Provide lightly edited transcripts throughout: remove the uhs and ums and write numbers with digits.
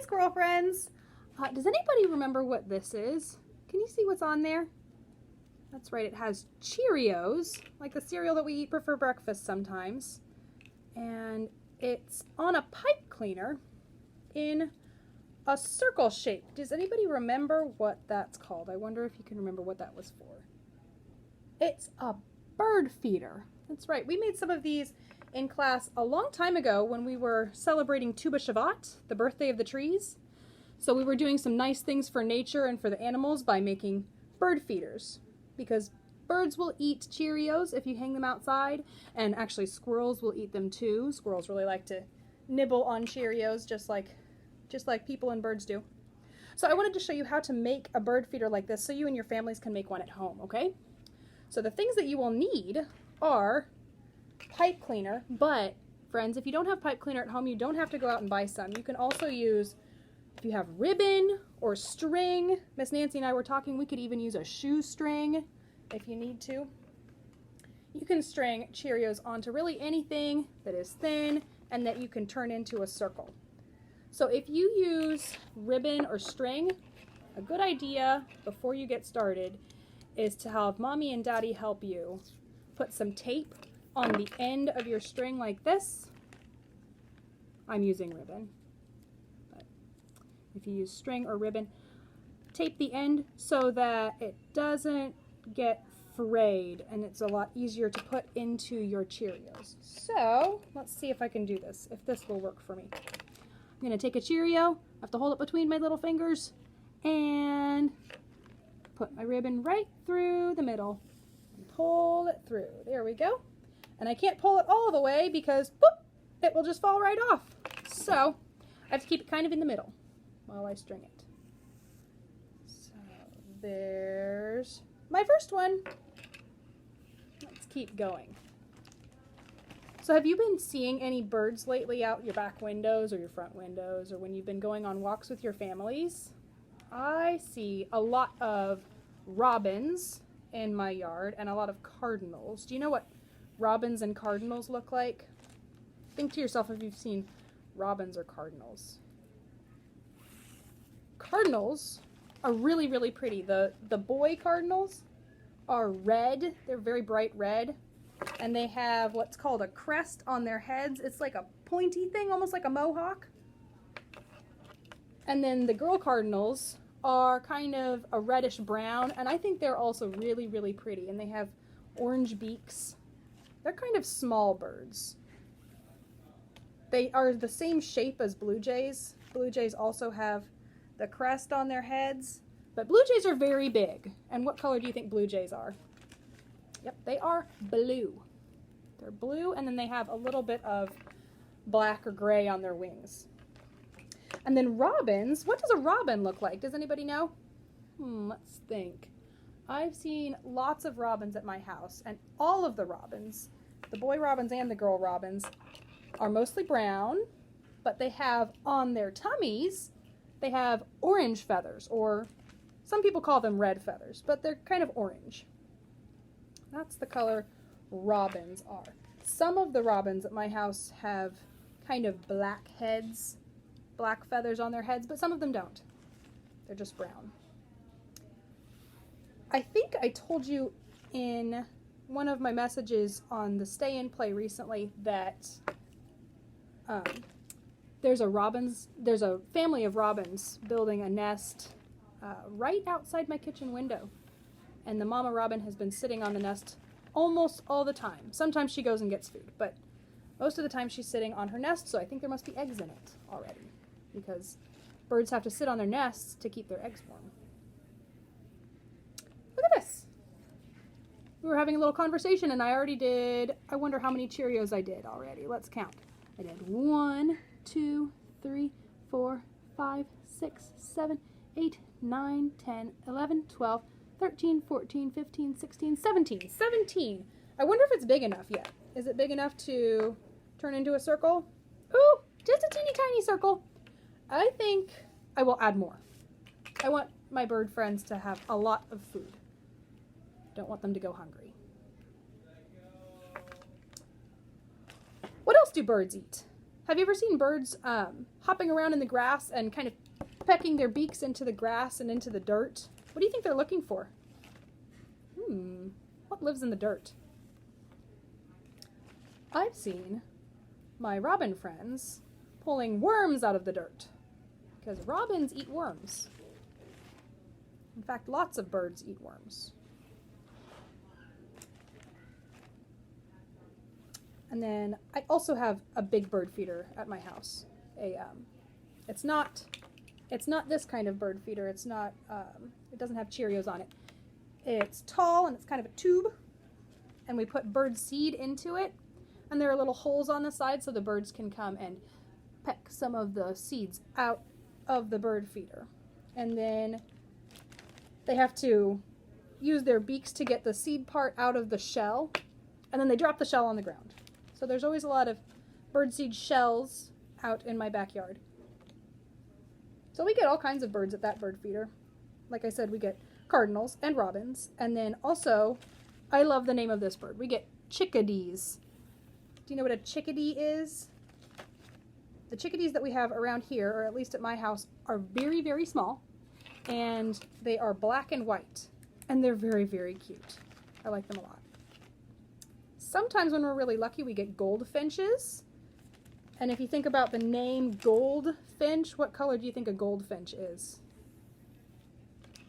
squirrel friends. Does anybody remember what this is? Can you see what's on there? That's right, it has Cheerios, like the cereal that we eat for breakfast sometimes. And it's on a pipe cleaner in a circle shape. Does anybody remember what that's called? I wonder if you can remember what that was for. It's a bird feeder. That's right, we made some of these in class a long time ago when we were celebrating Tu B'Shavat, the birthday of the trees. So we were doing some nice things for nature and for the animals by making bird feeders, because birds will eat Cheerios if you hang them outside, and actually squirrels will eat them too. Squirrels really like to nibble on Cheerios just like people and birds do. So I wanted to show you how to make a bird feeder like this so you and your families can make one at home, okay? So the things that you will need are pipe cleaner, but friends, if you don't have pipe cleaner at home, you don't have to go out and buy some. You can also use, if you have ribbon or string, Miss Nancy and I were talking, we could even use a shoestring if you need to. You can string Cheerios onto really anything that is thin and that you can turn into a circle. So if you use ribbon or string, a good idea before you get started is to have mommy and daddy help you put some tape on the end of your string like this. I'm using ribbon. If you use string or ribbon, tape the end so that it doesn't get frayed and it's a lot easier to put into your Cheerios. So let's see if I can do this, if this will work for me. I'm going to take a Cheerio, I have to hold it between my little fingers, and put my ribbon right through the middle and pull it through. There we go. And I can't pull it all the way because boop, it will just fall right off. So I have to keep it kind of in the middle while I string it. So there's my first one. Let's keep going. So have you been seeing any birds lately out your back windows or your front windows, or when you've been going on walks with your families? I see a lot of robins in my yard and a lot of cardinals. Do you know what robins and cardinals look like? Think to yourself if you've seen robins or cardinals. Cardinals are really, really pretty. The boy cardinals are red. They're very bright red. And they have what's called a crest on their heads. It's like a pointy thing, almost like a mohawk. And then the girl cardinals are kind of a reddish brown, and I think they're also really, really pretty. And they have orange beaks. They're kind of small birds. They are the same shape as blue jays. Blue jays also have the crest on their heads, but blue jays are very big. And what color do you think blue jays are? Yep, they are blue. They're blue, and then they have a little bit of black or gray on their wings. And then robins, what does a robin look like? Does anybody know? Let's think. I've seen lots of robins at my house, and all of the robins, the boy robins and the girl robins, are mostly brown, but they have on their tummies, they have orange feathers, or some people call them red feathers, but they're kind of orange. That's the color robins are. Some of the robins at my house have kind of black heads, black feathers on their heads, but some of them don't. They're just brown. I think I told you in one of my messages on the Stay and Play recently that there's a family of robins building a nest right outside my kitchen window. And the mama robin has been sitting on the nest almost all the time. Sometimes she goes and gets food, but most of the time she's sitting on her nest, so I think there must be eggs in it already, because birds have to sit on their nests to keep their eggs warm. Look at this. We were having a little conversation, and I wonder how many Cheerios I did already. Let's count. I did 1, 2, 3, 4, 5, 6, 7, 8, 9, 10, 11, 12, 13, 14, 15, 16, 17. 17. I wonder if it's big enough yet. Is it big enough to turn into a circle? Ooh, just a teeny tiny circle. I think I will add more. I want my bird friends to have a lot of food. Don't want them to go hungry. What else do birds eat? Have you ever seen birds hopping around in the grass and kind of pecking their beaks into the grass and into the dirt? What do you think they're looking for? What lives in the dirt? I've seen my robin friends pulling worms out of the dirt, because robins eat worms. In fact, lots of birds eat worms. And then I also have a big bird feeder at my house. It's not this kind of bird feeder. It's not. It doesn't have Cheerios on it. It's tall and it's kind of a tube, and we put bird seed into it. And there are little holes on the side so the birds can come and peck some of the seeds out of the bird feeder. And then they have to use their beaks to get the seed part out of the shell, and then they drop the shell on the ground. So there's always a lot of birdseed shells out in my backyard. So we get all kinds of birds at that bird feeder. Like I said, we get cardinals and robins. And then also, I love the name of this bird. We get chickadees. Do you know what a chickadee is? The chickadees that we have around here, or at least at my house, are very, very small. And they are black and white. And they're very, very cute. I like them a lot. Sometimes when we're really lucky, we get goldfinches. And if you think about the name goldfinch, what color do you think a goldfinch is?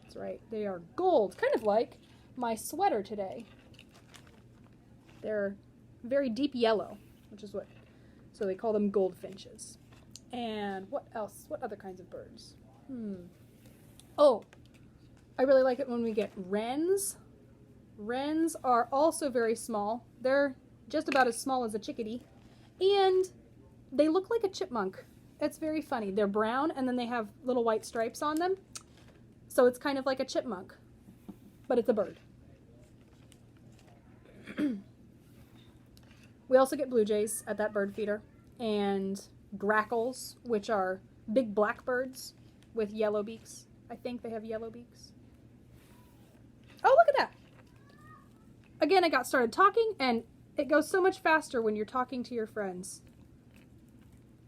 That's right, they are gold, kind of like my sweater today. They're very deep yellow, which is so they call them goldfinches. And what else? What other kinds of birds? Oh, I really like it when we get wrens. Wrens are also very small. They're just about as small as a chickadee. And they look like a chipmunk. It's very funny. They're brown and then they have little white stripes on them. So it's kind of like a chipmunk, but it's a bird. We also get blue jays at that bird feeder, and grackles, which are big black birds with yellow beaks. I think they have yellow beaks. Oh, look at that. Again, I got started talking, and it goes so much faster when you're talking to your friends.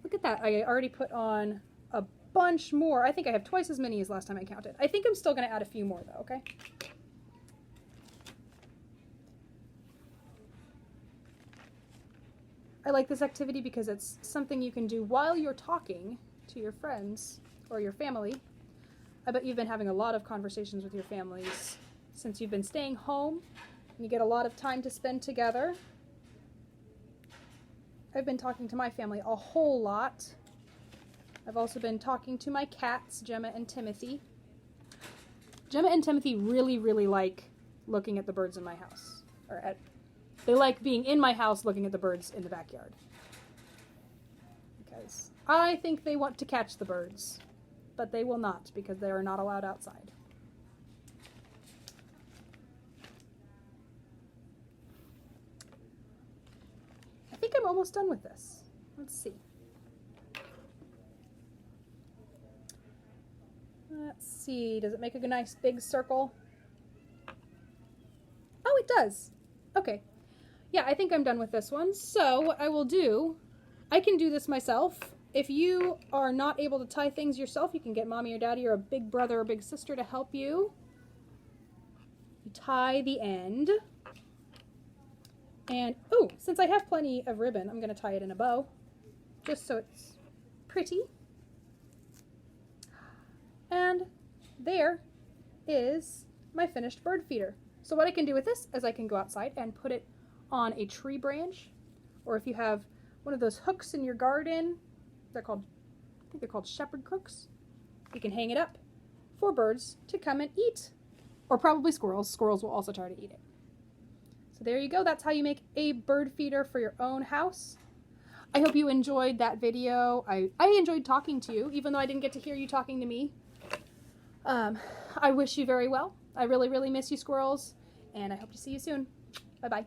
Look at that. I already put on a bunch more. I think I have twice as many as last time I counted. I think I'm still going to add a few more, though, okay? I like this activity because it's something you can do while you're talking to your friends or your family. I bet you've been having a lot of conversations with your families since you've been staying home. You get a lot of time to spend together. I've been talking to my family a whole lot. I've also been talking to my cats, Gemma and Timothy. Gemma and Timothy really, really like looking at the birds in my house. They like being in my house looking at the birds in the backyard. Because I think they want to catch the birds, but they will not because they are not allowed outside. I think I'm almost done with this. Let's see. Let's see. Does it make a nice big circle? Oh, it does. Okay. Yeah, I think I'm done with this one. So what I will do, I can do this myself. If you are not able to tie things yourself, you can get mommy or daddy or a big brother or big sister to help you. You tie the end. And, oh, since I have plenty of ribbon, I'm going to tie it in a bow, just so it's pretty. And there is my finished bird feeder. So what I can do with this is I can go outside and put it on a tree branch, or if you have one of those hooks in your garden, I think they're called shepherd crooks. You can hang it up for birds to come and eat, or probably squirrels. Squirrels will also try to eat it. So there you go. That's how you make a bird feeder for your own house. I hope you enjoyed that video. I enjoyed talking to you, even though I didn't get to hear you talking to me. I wish you very well. I really, really miss you, squirrels, and I hope to see you soon. Bye-bye.